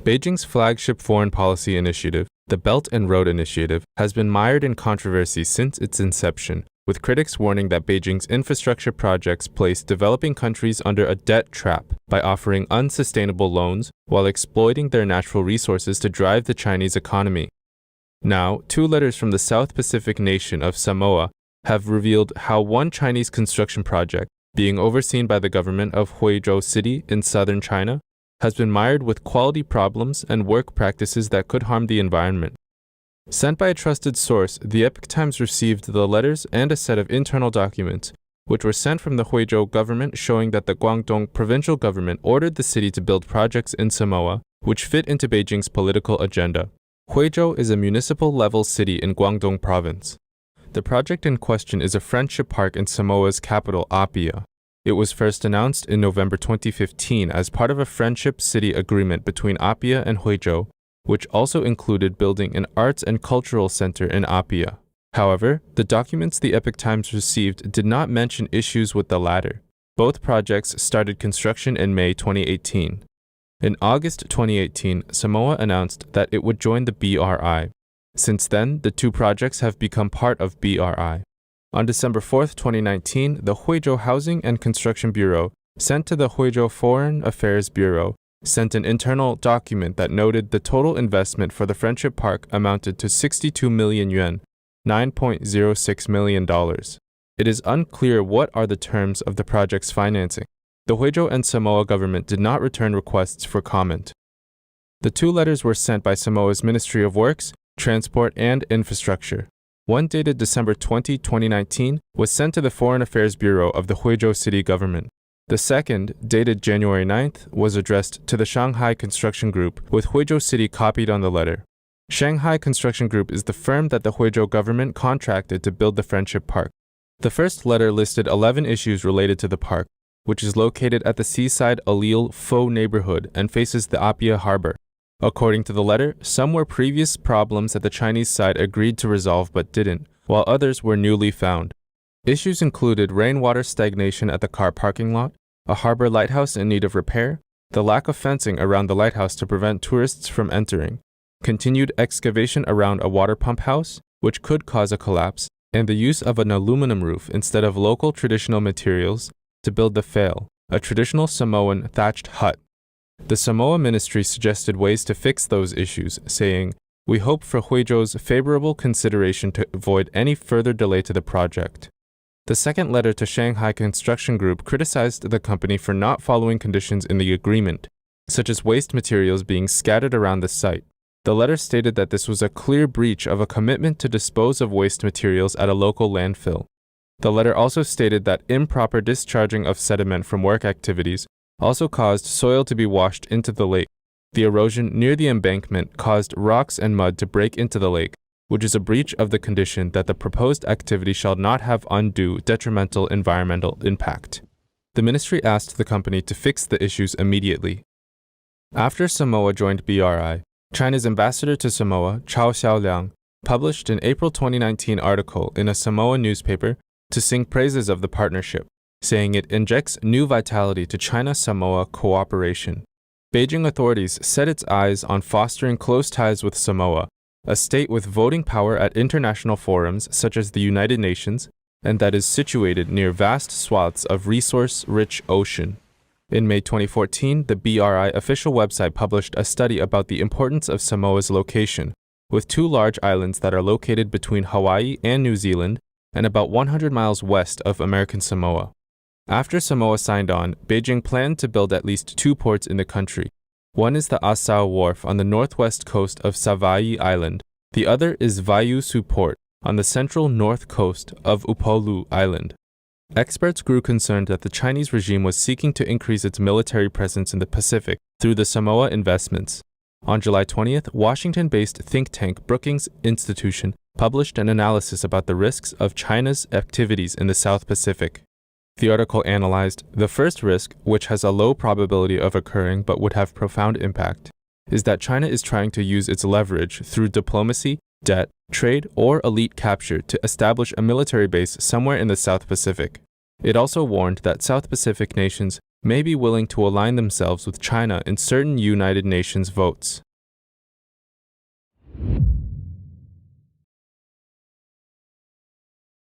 Beijing's flagship foreign policy initiative, the Belt and Road Initiative, has been mired in controversy since its inception, with critics warning that Beijing's infrastructure projects place developing countries under a debt trap by offering unsustainable loans while exploiting their natural resources to drive the Chinese economy. Now, 2 letters from the South Pacific nation of Samoa have revealed how one Chinese construction project, being overseen by the government of Huizhou City in southern China, has been mired with quality problems and work practices that could harm the environment. Sent by a trusted source, the Epoch Times received the letters and a set of internal documents, which were sent from the Huizhou government showing that the Guangdong provincial government ordered the city to build projects in Samoa, which fit into Beijing's political agenda. Huizhou is a municipal-level city in Guangdong province. The project in question is a friendship park in Samoa's capital, Apia. It was first announced in November 2015 as part of a friendship city agreement between Apia and Huizhou, which also included building an arts and cultural center in Apia. However, the documents the Epoch Times received did not mention issues with the latter. Both projects started construction in May 2018. In August 2018, Samoa announced that it would join the BRI. Since then, the 2 projects have become part of BRI. On December 4, 2019, the Huizhou Housing and Construction Bureau, sent to the Huizhou Foreign Affairs Bureau, sent an internal document that noted the total investment for the Friendship Park amounted to 62 million yuan, $9.06 million. It is unclear what are the terms of the project's financing. The Huizhou and Samoa government did not return requests for comment. The 2 letters were sent by Samoa's Ministry of Works, Transport and Infrastructure. One dated December 20, 2019, was sent to the Foreign Affairs Bureau of the Huizhou City government. The second, dated January 9th, was addressed to the Shanghai Construction Group, with Huizhou City copied on the letter. Shanghai Construction Group is the firm that the Huizhou government contracted to build the Friendship Park. The first letter listed 11 issues related to the park, which is located at the seaside Alil Pho neighborhood and faces the Apia harbor. According to the letter, some were previous problems that the Chinese side agreed to resolve but didn't, while others were newly found. Issues included rainwater stagnation at the car parking lot, a harbor lighthouse in need of repair, the lack of fencing around the lighthouse to prevent tourists from entering, continued excavation around a water pump house, which could cause a collapse, and the use of an aluminum roof instead of local traditional materials to build the fail, a traditional Samoan thatched hut. The Samoa ministry suggested ways to fix those issues, saying, "We hope for Huizhou's favorable consideration to avoid any further delay to the project." The second letter to Shanghai Construction Group criticized the company for not following conditions in the agreement, such as waste materials being scattered around the site. The letter stated that this was a clear breach of a commitment to dispose of waste materials at a local landfill. The letter also stated that improper discharging of sediment from work activities also caused soil to be washed into the lake. The erosion near the embankment caused rocks and mud to break into the lake, which is a breach of the condition that the proposed activity shall not have undue detrimental environmental impact. The ministry asked the company to fix the issues immediately. After Samoa joined BRI, China's ambassador to Samoa, Chao Xiaoliang, published an April 2019 article in a Samoan newspaper to sing praises of the partnership, saying it injects new vitality to China-Samoa cooperation. Beijing authorities set its eyes on fostering close ties with Samoa, a state with voting power at international forums such as the United Nations, and that is situated near vast swaths of resource-rich ocean. In May 2014, the BRI official website published a study about the importance of Samoa's location, with 2 large islands that are located between Hawaii and New Zealand and about 100 miles west of American Samoa. After Samoa signed on, Beijing planned to build at least 2 ports in the country. One is the Asao Wharf on the northwest coast of Savaii Island. The other is Vaiusu Port on the central north coast of Upolu Island. Experts grew concerned that the Chinese regime was seeking to increase its military presence in the Pacific through the Samoa investments. On July 20th, Washington-based think tank Brookings Institution published an analysis about the risks of China's activities in the South Pacific. The article analyzed the first risk, which has a low probability of occurring but would have profound impact, is that China is trying to use its leverage through diplomacy, debt, trade, or elite capture to establish a military base somewhere in the South Pacific. It also warned that South Pacific nations may be willing to align themselves with China in certain United Nations votes.